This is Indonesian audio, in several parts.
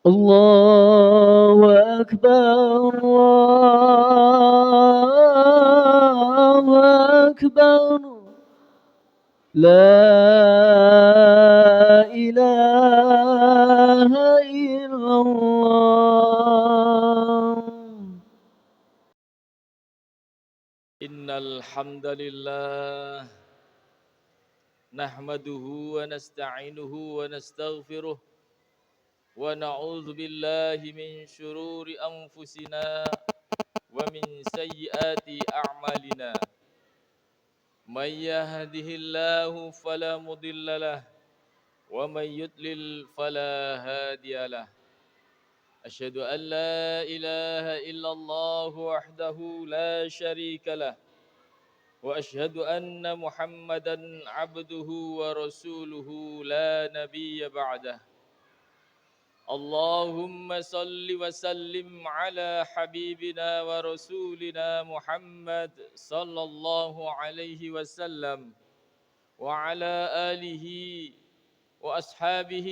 الله أكبر الله أكبر لا إله إلا الله. إن الحمد لله نحمده ونستعينه ونستغفره ونعوذ بالله من شرور أنفسنا ومن سيئات أعمالنا. من يهده الله فلا مضل له ومن يضلل فلا هادي له. أشهد أن لا إله إلا الله وحده لا شريك له وأشهد أن محمدا عبده ورسوله لا نبي بعده. اللهم صل وسلم على حبيبنا ورسولنا محمد صلى الله عليه وسلم وعلى آله وأصحابه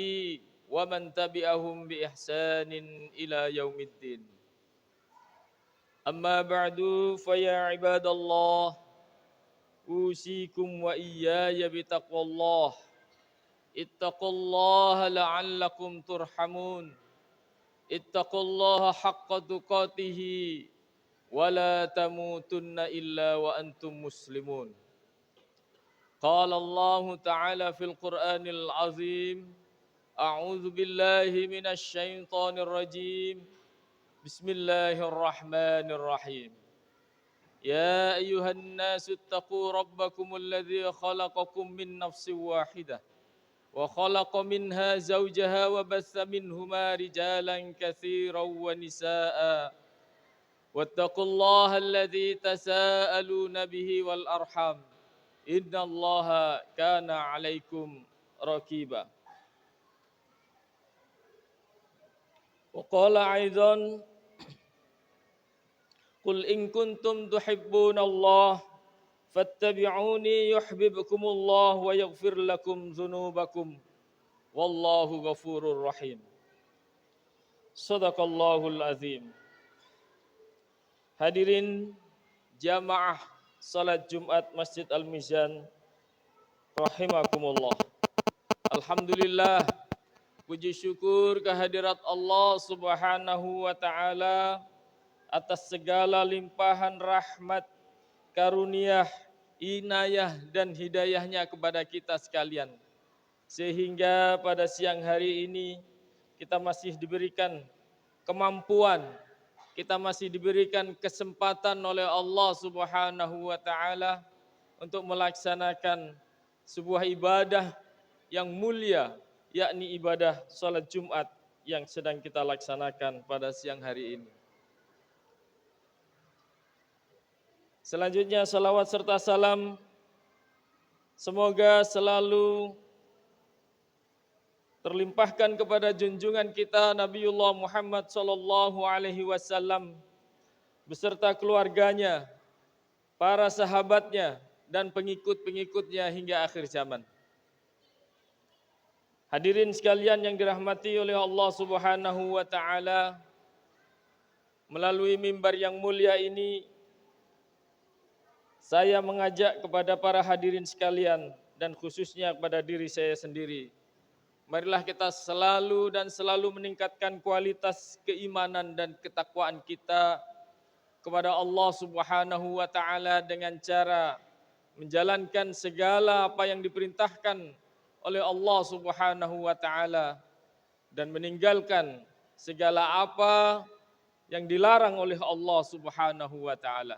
ومن تبعهم بإحسان إلى يوم الدين. أما بعد فيا عباد الله أوصيكم وإياي بتقوى الله. اتقوا الله لعلكم ترحمون. اتقوا الله حق تقاته ولا تموتن إلا وأنتم مسلمون. قال الله تعالى في القرآن العظيم: أعوذ بالله من الشيطان الرجيم. بسم الله الرحمن الرحيم. يا أيها الناس اتقوا ربكم الذي خلقكم من نفس واحدة وخلق منها زوجها وبث منهما رجالا كثيرا ونساء واتقوا الله الذي تساءلون به والأرحام إن الله كان عليكم رقيبا. وقال أيضا: قل إن كنتم تحبون الله فاتبعوني يحببكم الله ويغفر لكم ذنوبكم والله غفور رحيم. Sadaqallahul azim. Hadirin jamaah salat Jumat Masjid Al-Mizan rahimakumullah. Alhamdulillah, puji syukur kehadirat Allah Subhanahu wa taala atas segala limpahan rahmat, karunia, inayah dan hidayahnya kepada kita sekalian. Sehingga pada siang hari ini kita masih diberikan kemampuan, kita masih diberikan kesempatan oleh Allah Subhanahu wa taala untuk melaksanakan sebuah ibadah yang mulia, yakni ibadah salat Jumat yang sedang kita laksanakan pada siang hari ini. Selanjutnya salawat serta salam semoga selalu terlimpahkan kepada junjungan kita Nabiullah Muhammad sallallahu alaihi wasallam beserta keluarganya, para sahabatnya dan pengikut-pengikutnya hingga akhir zaman. Hadirin sekalian yang dirahmati oleh Allah Subhanahu wa taala, melalui mimbar yang mulia ini saya mengajak kepada para hadirin sekalian dan khususnya kepada diri saya sendiri. Marilah kita selalu meningkatkan kualitas keimanan dan ketakwaan kita kepada Allah Subhanahu wa taala dengan cara menjalankan segala apa yang diperintahkan oleh Allah Subhanahu wa taala dan meninggalkan segala apa yang dilarang oleh Allah Subhanahu wa taala.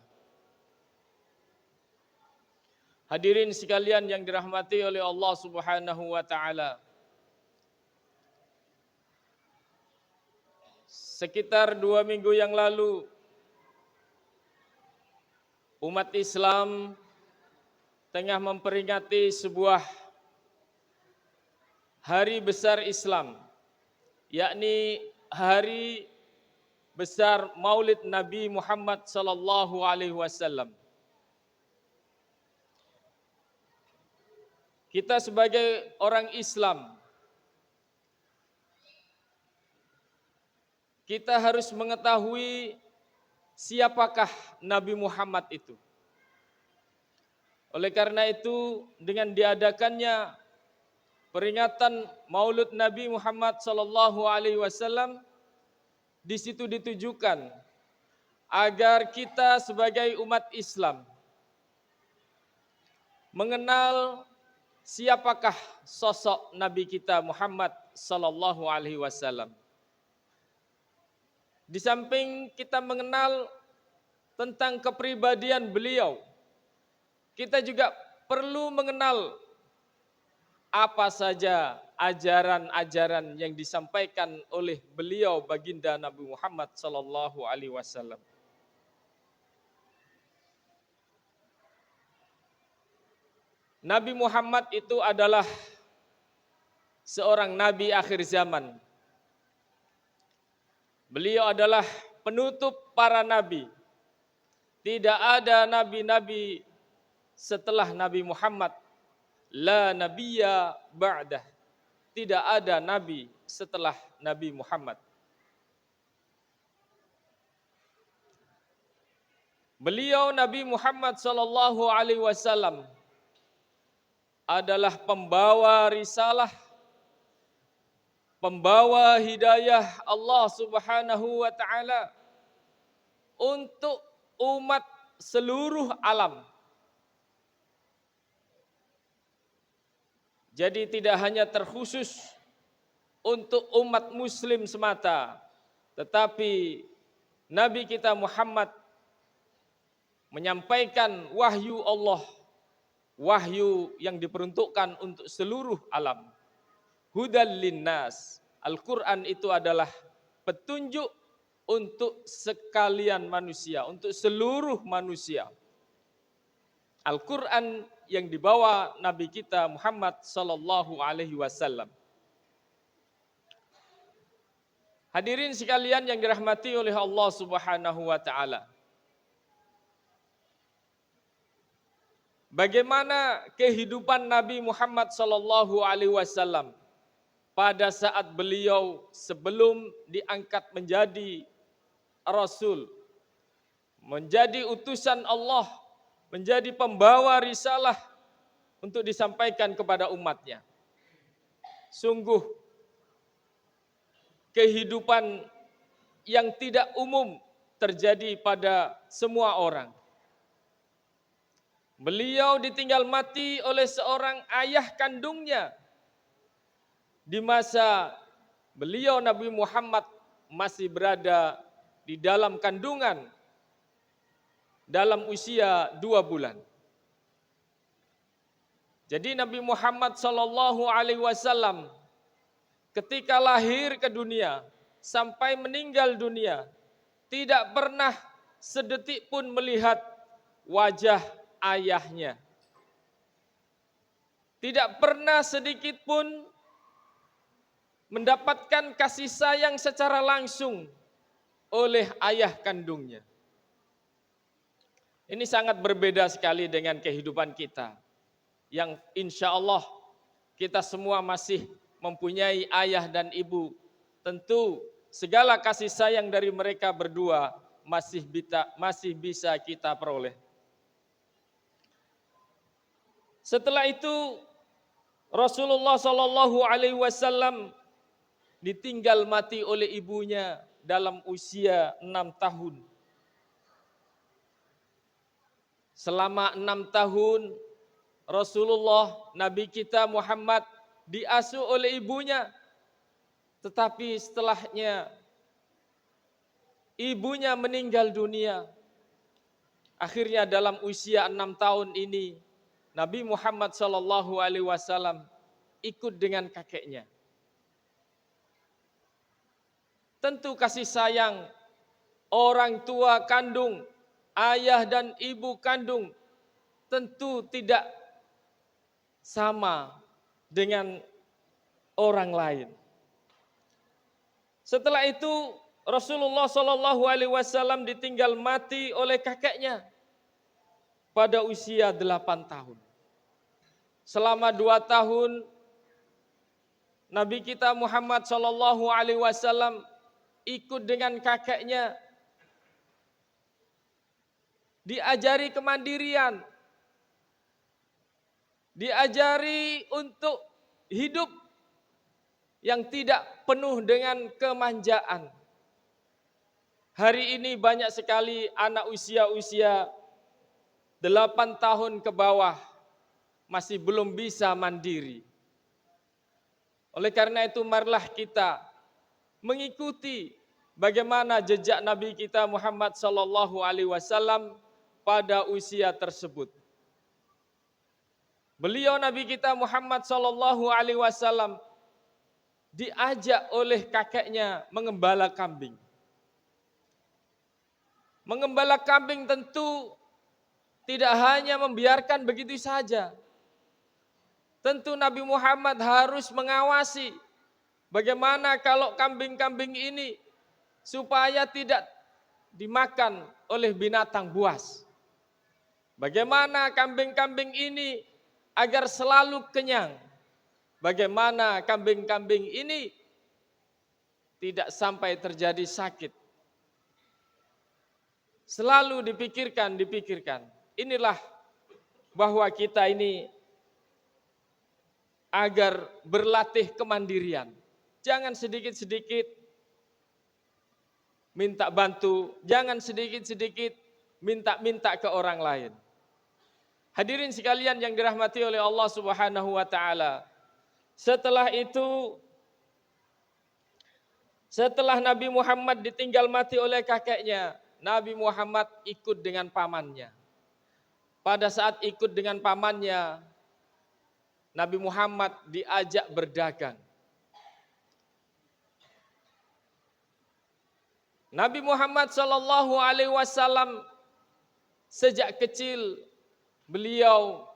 Hadirin sekalian yang dirahmati oleh Allah Subhanahu wa taala. Sekitar 2 minggu yang lalu umat Islam tengah memperingati sebuah hari besar Islam, yakni hari besar Maulid Nabi Muhammad sallallahu alaihi wasallam. Kita sebagai orang Islam kita harus mengetahui siapakah Nabi Muhammad itu. Oleh karena itu, dengan diadakannya peringatan Maulud Nabi Muhammad sallallahu alaihi wasallam, di situ ditujukan agar kita sebagai umat Islam mengenal siapakah sosok Nabi kita Muhammad sallallahu alaihi wasallam. Di samping kita mengenal tentang kepribadian beliau, kita juga perlu mengenal apa saja ajaran-ajaran yang disampaikan oleh beliau baginda Nabi Muhammad sallallahu alaihi wasallam. Nabi Muhammad itu adalah seorang nabi akhir zaman. Beliau adalah penutup para nabi. Tidak ada nabi-nabi setelah Nabi Muhammad. La nabiyya ba'dah. Tidak ada nabi setelah Nabi Muhammad. Beliau Nabi Muhammad sallallahu alaihi wasallam adalah pembawa risalah, pembawa hidayah Allah Subhanahu wa taala untuk umat seluruh alam. Jadi tidak hanya terkhusus untuk umat muslim semata, tetapi Nabi kita Muhammad menyampaikan wahyu Allah, wahyu yang diperuntukkan untuk seluruh alam. Hudal linnas. Al-Quran itu adalah petunjuk untuk sekalian manusia, untuk seluruh manusia. Al-Quran yang dibawa Nabi kita Muhammad sallallahu alaihi wasallam. Hadirin sekalian yang dirahmati oleh Allah Subhanahu wa taala. Bagaimana kehidupan Nabi Muhammad sallallahu alaihi wasallam pada saat beliau sebelum diangkat menjadi rasul, menjadi utusan Allah, menjadi pembawa risalah untuk disampaikan kepada umatnya. Sungguh kehidupan yang tidak umum terjadi pada semua orang. Beliau ditinggal mati oleh seorang ayah kandungnya di masa beliau Nabi Muhammad masih berada di dalam kandungan dalam usia 2 bulan. Jadi Nabi Muhammad sallallahu alaihi wasallam ketika lahir ke dunia sampai meninggal dunia tidak pernah sedetik pun melihat wajah ayahnya. Tidak pernah sedikit pun mendapatkan kasih sayang secara langsung oleh ayah kandungnya. Ini sangat berbeda sekali dengan kehidupan kita, yang insya Allah kita semua masih mempunyai ayah dan ibu. Tentu segala kasih sayang dari mereka berdua masih bisa kita peroleh. Setelah itu Rasulullah Shallallahu Alaihi Wasallam ditinggal mati oleh ibunya dalam usia 6 tahun. Selama 6 tahun Rasulullah Nabi kita Muhammad diasuh oleh ibunya, tetapi setelahnya ibunya meninggal dunia. Akhirnya dalam usia 6 tahun ini Nabi Muhammad Shallallahu Alaihi Wasallam ikut dengan kakeknya. Tentu kasih sayang orang tua kandung, ayah dan ibu kandung tentu tidak sama dengan orang lain. Setelah itu Rasulullah Shallallahu Alaihi Wasallam ditinggal mati oleh kakeknya pada usia 8 tahun. Selama 2 tahun Nabi kita Muhammad Shallallahu Alaihi Wasallam ikut dengan kakeknya, diajari kemandirian, diajari untuk hidup yang tidak penuh dengan kemanjaan. Hari ini banyak sekali anak usia-usia 8 tahun ke bawah masih belum bisa mandiri. Oleh karena itu marilah kita mengikuti bagaimana jejak Nabi kita Muhammad sallallahu alaihi wasallam pada usia tersebut. Beliau Nabi kita Muhammad sallallahu alaihi wasallam diajak oleh kakeknya mengembala kambing. Mengembala kambing tentu tidak hanya membiarkan begitu saja. Tentu Nabi Muhammad harus mengawasi bagaimana kalau kambing-kambing ini supaya tidak dimakan oleh binatang buas. Bagaimana kambing-kambing ini agar selalu kenyang. Bagaimana kambing-kambing ini tidak sampai terjadi sakit. Selalu dipikirkan. Inilah bahwa kita ini agar berlatih kemandirian. Jangan sedikit-sedikit minta bantu, jangan sedikit-sedikit minta-minta ke orang lain. Hadirin sekalian yang dirahmati oleh Allah Subhanahu wa taala. Setelah itu, setelah Nabi Muhammad ditinggal mati oleh kakeknya, Nabi Muhammad ikut dengan pamannya. Pada saat ikut dengan pamannya, Nabi Muhammad diajak berdagang. Nabi Muhammad sallallahu alaihi wasallam sejak kecil beliau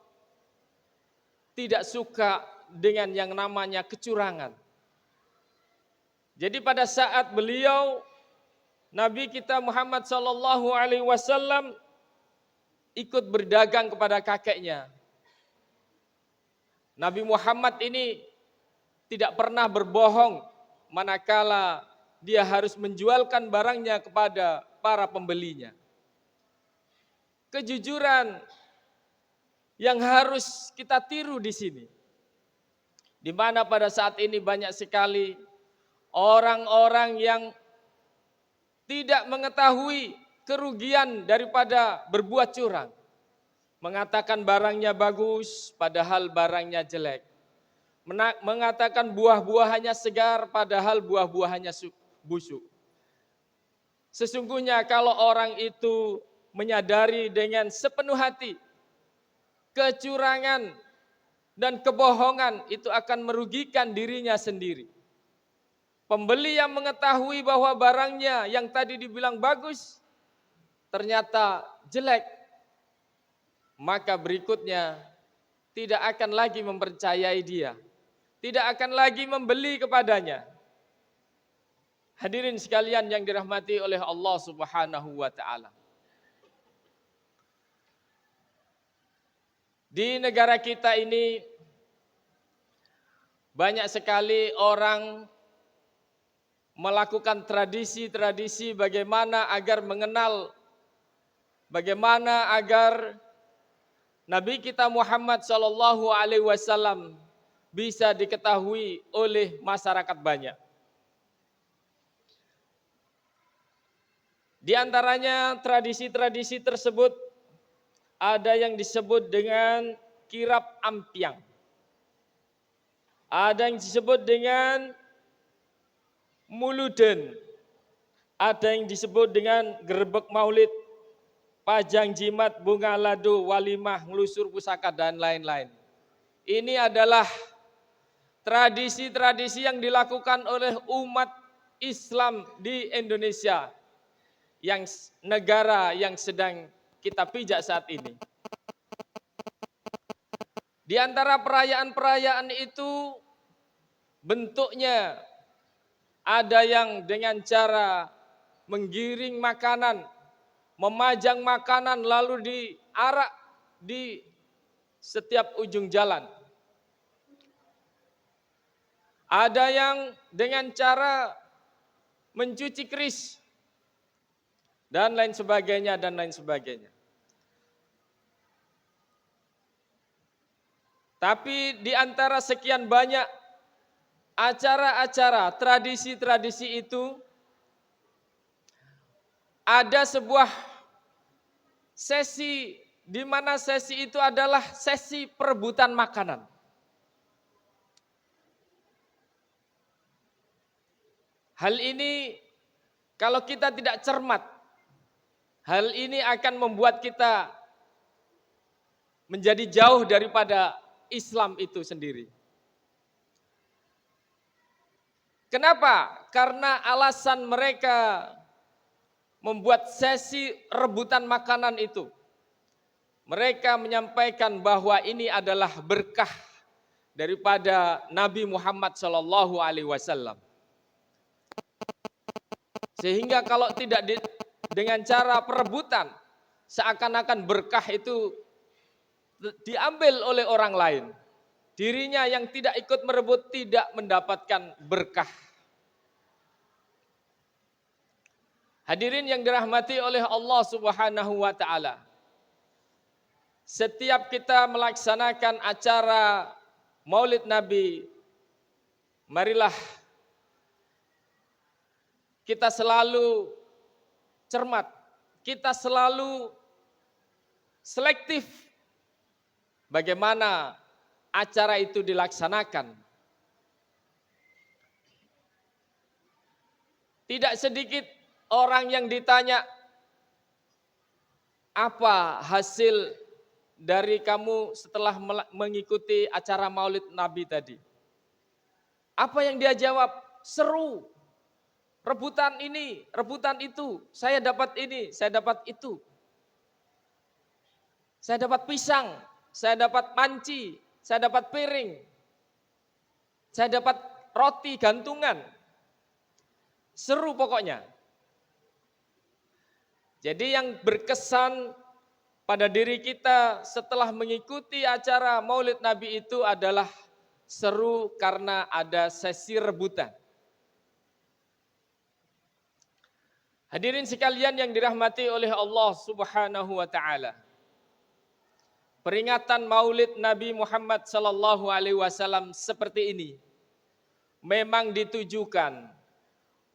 tidak suka dengan yang namanya kecurangan. Jadi pada saat beliau Nabi kita Muhammad sallallahu alaihi wasallam ikut berdagang kepada kakeknya. Nabi Muhammad ini tidak pernah berbohong manakala dia harus menjualkan barangnya kepada para pembelinya. Kejujuran yang harus kita tiru di sini. Di mana pada saat ini banyak sekali orang-orang yang tidak mengetahui kerugian daripada berbuat curang. Mengatakan barangnya bagus padahal barangnya jelek. Mengatakan buah-buahannya segar padahal buah-buahannya busuk. Sesungguhnya kalau orang itu menyadari dengan sepenuh hati kecurangan dan kebohongan itu akan merugikan dirinya sendiri. Pembeli yang mengetahui bahwa barangnya yang tadi dibilang bagus ternyata jelek, maka berikutnya tidak akan lagi mempercayai dia, tidak akan lagi membeli kepadanya. Hadirin sekalian yang dirahmati oleh Allah Subhanahu wa taala. Di negara kita ini banyak sekali orang melakukan tradisi-tradisi bagaimana agar mengenal, bagaimana agar Nabi kita Muhammad sallallahu alaihi wasallam bisa diketahui oleh masyarakat banyak. Di antaranya tradisi-tradisi tersebut ada yang disebut dengan kirab ampiang. Ada yang disebut dengan muluden, ada yang disebut dengan gerbek maulid, pajang jimat, bunga ladu, walimah, ngelusur pusaka dan lain-lain. Ini adalah tradisi-tradisi yang dilakukan oleh umat Islam di Indonesia, yang negara yang sedang kita pijak saat ini. Di antara perayaan-perayaan itu bentuknya ada yang dengan cara menggiring makanan, memajang makanan lalu diarak di setiap ujung jalan. Ada yang dengan cara mencuci keris, dan lain sebagainya, dan lain sebagainya. Tapi di antara sekian banyak acara-acara, tradisi-tradisi itu, ada sebuah sesi di mana sesi itu adalah sesi perebutan makanan. Hal ini kalau kita tidak cermat, hal ini akan membuat kita menjadi jauh daripada Islam itu sendiri. Kenapa? Karena alasan mereka membuat sesi rebutan makanan itu. Mereka menyampaikan bahwa ini adalah berkah daripada Nabi Muhammad SAW. Sehingga kalau tidak dengan cara perebutan, seakan-akan berkah itu diambil oleh orang lain. Dirinya yang tidak ikut merebut tidak mendapatkan berkah. Hadirin yang dirahmati oleh Allah Subhanahu wa taala. Setiap kita melaksanakan acara Maulid Nabi, marilah kita selalu cermat, kita selalu selektif bagaimana acara itu dilaksanakan. Tidak sedikit orang yang ditanya, apa hasil dari kamu setelah mengikuti acara Maulid Nabi tadi? Apa yang dia jawab? Seru. Rebutan ini, rebutan itu. Saya dapat ini, saya dapat itu. Saya dapat pisang, saya dapat panci, saya dapat piring. Saya dapat roti gantungan. Seru pokoknya. Jadi yang berkesan pada diri kita setelah mengikuti acara Maulid Nabi itu adalah seru karena ada sesi rebutan. Hadirin sekalian yang dirahmati oleh Allah Subhanahu wa taala. Peringatan Maulid Nabi Muhammad sallallahu alaihi wasallam seperti ini memang ditujukan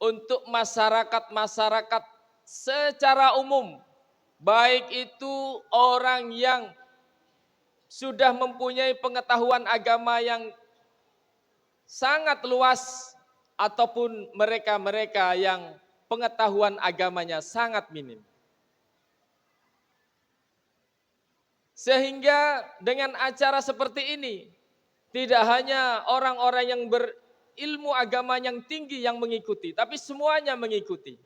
untuk masyarakat-masyarakat secara umum, baik itu orang yang sudah mempunyai pengetahuan agama yang sangat luas ataupun mereka-mereka yang pengetahuan agamanya sangat minim. Sehingga dengan acara seperti ini, tidak hanya orang-orang yang berilmu agama yang tinggi yang mengikuti, tapi semuanya mengikuti.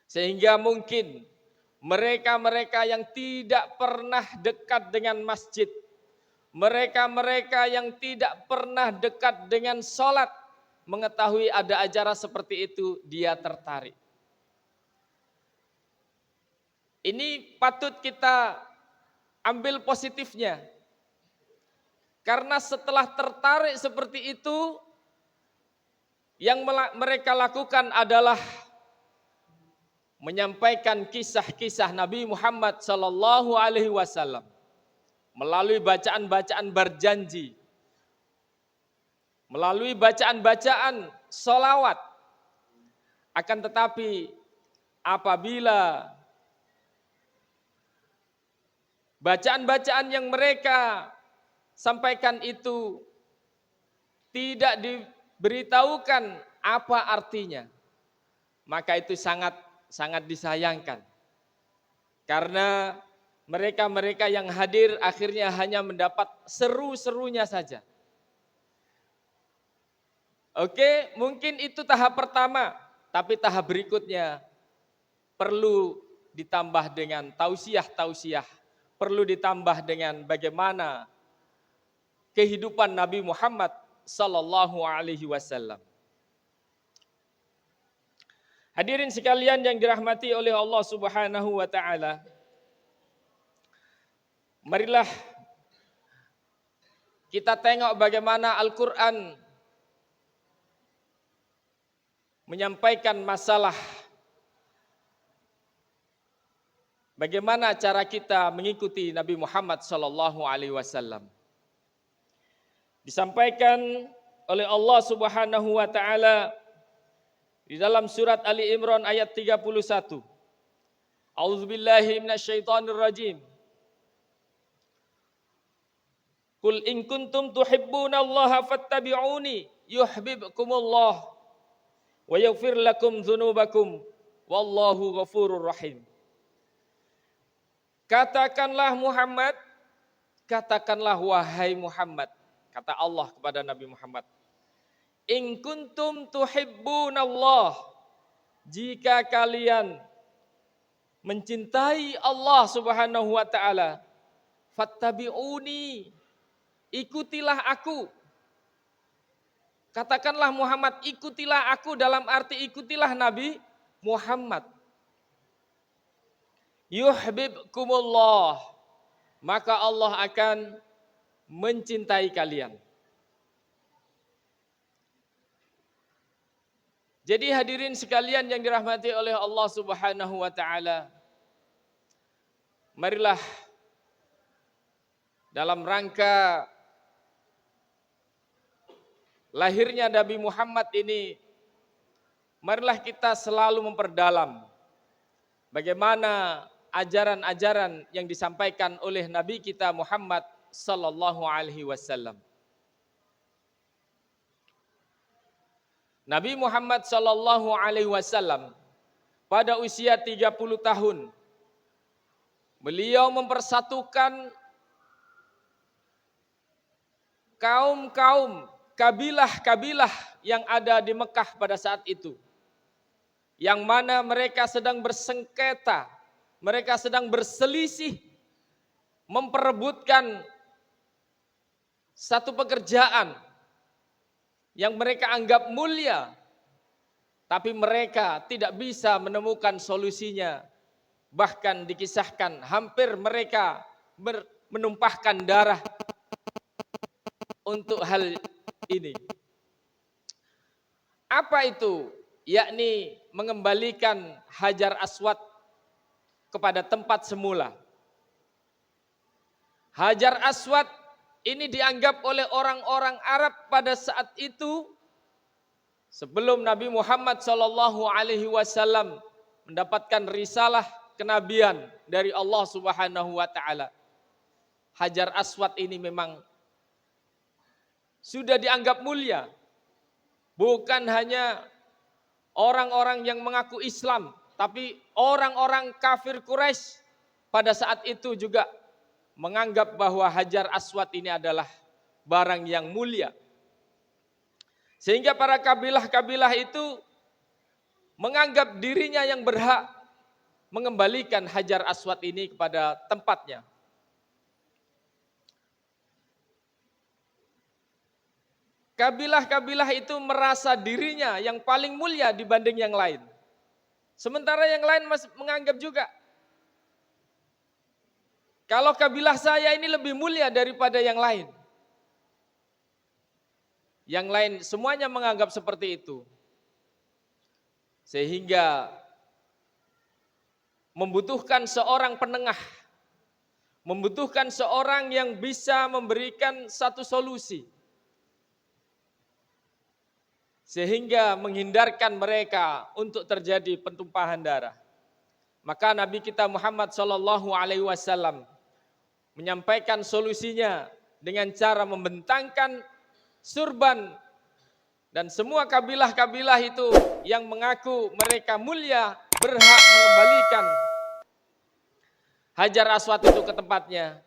Sehingga mungkin mereka-mereka yang tidak pernah dekat dengan masjid, mereka-mereka yang tidak pernah dekat dengan sholat, mengetahui ada acara seperti itu, dia tertarik. Ini patut kita ambil positifnya. Karena setelah tertarik seperti itu, yang mereka lakukan adalah menyampaikan kisah-kisah Nabi Muhammad sallallahu alaihi wasallam melalui bacaan-bacaan berjanji, melalui bacaan-bacaan sholawat. Akan tetapi apabila bacaan-bacaan yang mereka sampaikan itu tidak diberitahukan apa artinya, maka itu sangat disayangkan. Karena mereka-mereka yang hadir akhirnya hanya mendapat seru-serunya saja. Oke, mungkin itu tahap pertama, tapi tahap berikutnya perlu ditambah dengan tausiah-tausiah, perlu ditambah dengan bagaimana kehidupan Nabi Muhammad sallallahu alaihi wasallam. Hadirin sekalian yang dirahmati oleh Allah Subhanahu wa taala. Marilah kita tengok bagaimana Al-Qur'an menyampaikan masalah bagaimana cara kita mengikuti Nabi Muhammad sallallahu alaihi wasallam. Disampaikan oleh Allah Subhanahu wa taala di dalam surat Ali Imran ayat 31. A'udzubillahi minasyaitonir rajim. Qul in kuntum tuhibbunallaha fattabi'uni yuhibbukumullah wa yaghfir lakum dzunubakum wallahu ghafurur rahim. Katakanlah Muhammad, katakanlah wahai Muhammad, kata Allah kepada Nabi Muhammad. In kuntum tuhibbunallah, jika kalian mencintai Allah Subhanahu wa taala, fattabi'uni, ikutilah aku. Katakanlah Muhammad, ikutilah aku dalam arti ikutilah Nabi Muhammad. Yuhibbukumullah, maka Allah akan mencintai kalian. Jadi hadirin sekalian yang dirahmati oleh Allah Subhanahu wa taala, marilah dalam rangka lahirnya Nabi Muhammad ini, marilah kita selalu memperdalam bagaimana ajaran-ajaran yang disampaikan oleh Nabi kita Muhammad sallallahu alaihi wasallam. Nabi Muhammad sallallahu alaihi wasallam pada usia 30 tahun beliau mempersatukan kaum-kaum, kabilah-kabilah yang ada di Mekah pada saat itu, yang mana mereka sedang bersengketa, mereka sedang berselisih, memperebutkan satu pekerjaan yang mereka anggap mulia, tapi mereka tidak bisa menemukan solusinya. Bahkan dikisahkan hampir mereka menumpahkan darah untuk hal ini. Apa itu? Yakni mengembalikan Hajar Aswad kepada tempat semula. Hajar Aswad ini dianggap oleh orang-orang Arab pada saat itu sebelum Nabi Muhammad sallallahu alaihi wasallam mendapatkan risalah kenabian dari Allah Subhanahu wa taala. Hajar Aswad ini memang sudah dianggap mulia. Bukan hanya orang-orang yang mengaku Islam, tapi orang-orang kafir Quraisy pada saat itu juga menganggap bahwa Hajar Aswad ini adalah barang yang mulia. Sehingga para kabilah-kabilah itu menganggap dirinya yang berhak mengembalikan Hajar Aswad ini kepada tempatnya. Kabilah-kabilah itu merasa dirinya yang paling mulia dibanding yang lain. Sementara yang lain masih menganggap juga, kalau kabilah saya ini lebih mulia daripada yang lain. Yang lain semuanya menganggap seperti itu. Sehingga membutuhkan seorang penengah. Membutuhkan seorang yang bisa memberikan satu solusi. Sehingga menghindarkan mereka untuk terjadi pentumpahan darah. Maka Nabi kita Muhammad sallallahu alaihi wasallam menyampaikan solusinya dengan cara membentangkan surban, dan semua kabilah-kabilah itu yang mengaku mereka mulia berhak mengembalikan Hajar Aswad itu ke tempatnya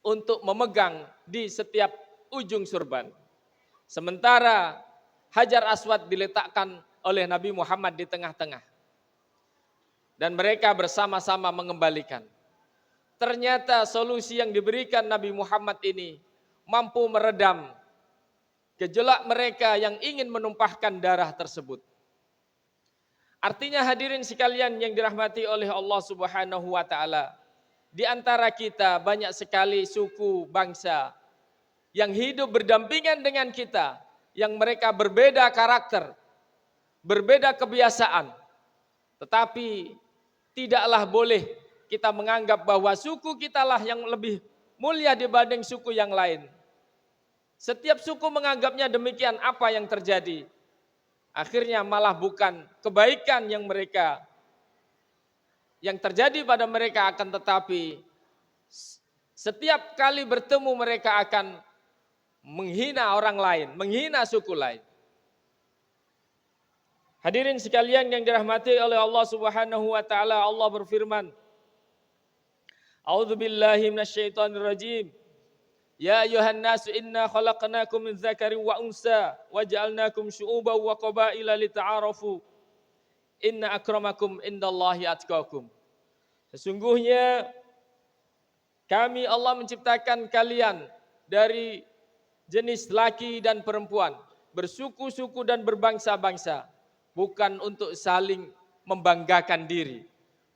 untuk memegang di setiap ujung surban. Sementara Hajar Aswad diletakkan oleh Nabi Muhammad di tengah-tengah. Dan mereka bersama-sama mengembalikan. Ternyata solusi yang diberikan Nabi Muhammad ini mampu meredam gejolak mereka yang ingin menumpahkan darah tersebut. Artinya hadirin sekalian yang dirahmati oleh Allah Subhanahu wa taala, di antara kita banyak sekali suku bangsa yang hidup berdampingan dengan kita, yang mereka berbeda karakter, berbeda kebiasaan, tetapi tidaklah boleh kita menganggap bahwa suku kitalah yang lebih mulia dibanding suku yang lain. Setiap suku menganggapnya demikian, apa yang terjadi? Akhirnya malah bukan kebaikan yang terjadi pada mereka, akan tetapi setiap kali bertemu mereka akan menghina orang lain, menghina suku lain. Hadirin sekalian yang dirahmati oleh Allah Subhanahu wa taala, Allah berfirman, A'udzubillahi minasyaitonirrajim. Ya ayuhan nasu inna khalaqnakum min dzakarin wa unsa wa ja'alnakum syu'uban wa qabaila lita'arafu. Inna akramakum indallahi atqakum. Sesungguhnya kami Allah menciptakan kalian dari jenis laki dan perempuan, bersuku-suku dan berbangsa-bangsa, bukan untuk saling membanggakan diri,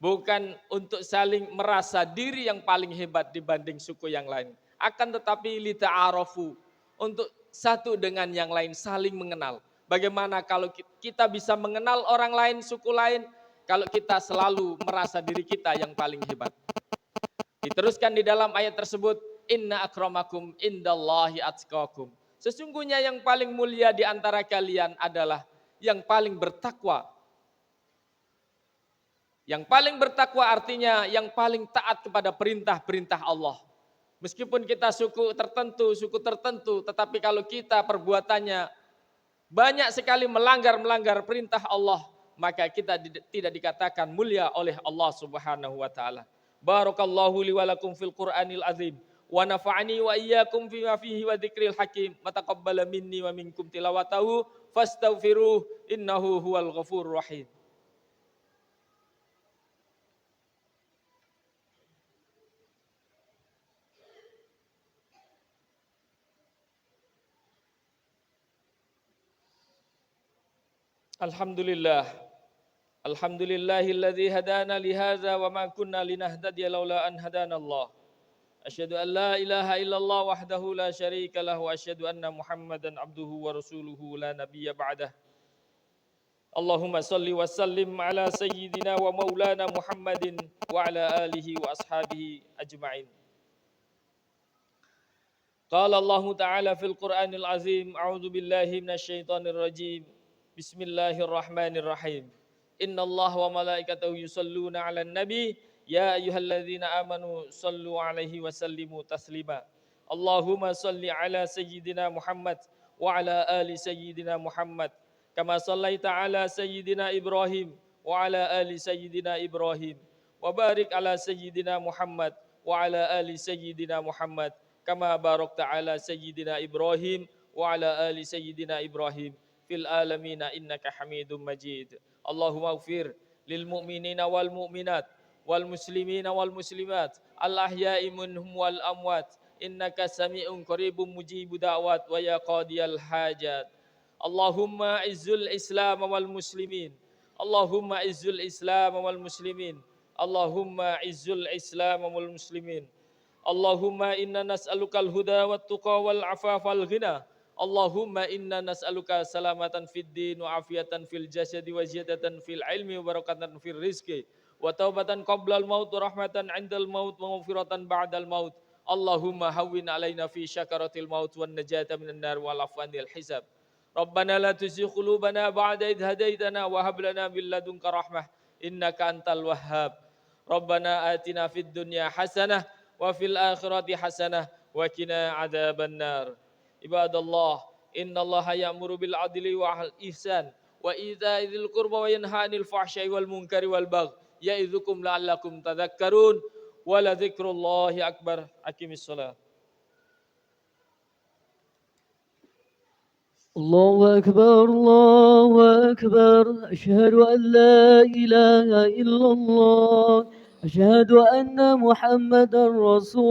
bukan untuk saling merasa diri yang paling hebat dibanding suku yang lain, akan tetapi lita'arafu, untuk satu dengan yang lain saling mengenal. Bagaimana kalau kita bisa mengenal orang lain, suku lain, kalau kita selalu merasa diri kita yang paling hebat. Diteruskan di dalam ayat tersebut, inna akramakum indallahi atqakum. Sesungguhnya yang paling mulia di antara kalian adalah yang paling bertakwa. Yang paling bertakwa artinya yang paling taat kepada perintah-perintah Allah. Meskipun kita suku tertentu, tetapi kalau kita perbuatannya banyak sekali melanggar perintah Allah, maka kita tidak dikatakan mulia oleh Allah Subhanahu wa taala. Barakallahu li wa lakum fil Qur'anil azim wa nafa'ani wa iyyakum fima fihi wa dzikril hakim. Taqabbala minni wa minkum tilawatahu fastaghfiruh innahu huwal ghafurur rahim. Alhamdulillahilladzi hadana li hadza wa ma kunna linahtadiya laula an hadanallah. Asyhadu an la ilaha illallah wahdahu la syarika lahu wa asyhadu anna Muhammadan abduhu wa rasuluhu la nabiyya ba'dah. Allahumma salli wa sallim ala sayyidina wa maulana Muhammadin wa ala alihi wa ashabihi ajma'in. Qala Allah Ta'ala fil Qur'anil azim, a'udzu billahi minasyaitonir rajim. Bismillahirrahmanirrahim. Inna Allah wa malaikatahu yusalluna 'alan nabi ya ayyuhalladzina amanu sallu 'alaihi wa sallimu taslima. Allahumma salli 'ala sayyidina Muhammad wa 'ala ali sayyidina Muhammad kama sallaita 'ala sayyidina Ibrahim wa 'ala ali sayyidina Ibrahim wa barik 'ala sayyidina Muhammad wa 'ala ali sayyidina Muhammad kama barakta 'ala sayyidina Ibrahim wa 'ala ali sayyidina Ibrahim fil alamina innaka hamidum majid. Allahumma ighfir lil mu'minina wal mu'minat wal muslimina wal muslimat al ahya'i minhum wal amwat innaka sami'un qaribun mujibu da'wat wa ya qadiyal hajat. Allahumma izzul islam wal muslimin. Allahumma izzul islam wal muslimin. Allahumma izzul islam wal muslimin. Allahumma inna nas'alukal huda wat tuqa wal afafa wal ghina. Allahumma inna nas'aluka salamatan fid din wa afiatan fil jasadi wa ziyadatan fil ilmi wa barakatan fil rizqi wa taubatan qablal maut wa rahmatan 'indal maut wa maghfiratan ba'dal maut. Allahumma hawwin 'alaina fi syakaratil maut wan najata minan nar wal afwanil hisab. Rabbana la tuzigh qulubana ba'da idh hadaitana wa hab lana min ladunka rahmah innaka antal wahhab. Rabbana atina fid dunya hasanah wa fil akhirati hasanah wa qina adzaban nar. Ibadallah, innallaha ya'muru bil adli wal ihsan wa ita'i dzil qurba wa yanha 'anil fahsya'i wal munkari wal baghi ya'idzukum la'allakum tadhakkarun wa la dzikrullahi akbar. Aqimis shalah. الله أكبر الله أكبر أشهد أن لا إله إلا الله أشهد أن محمدا رسول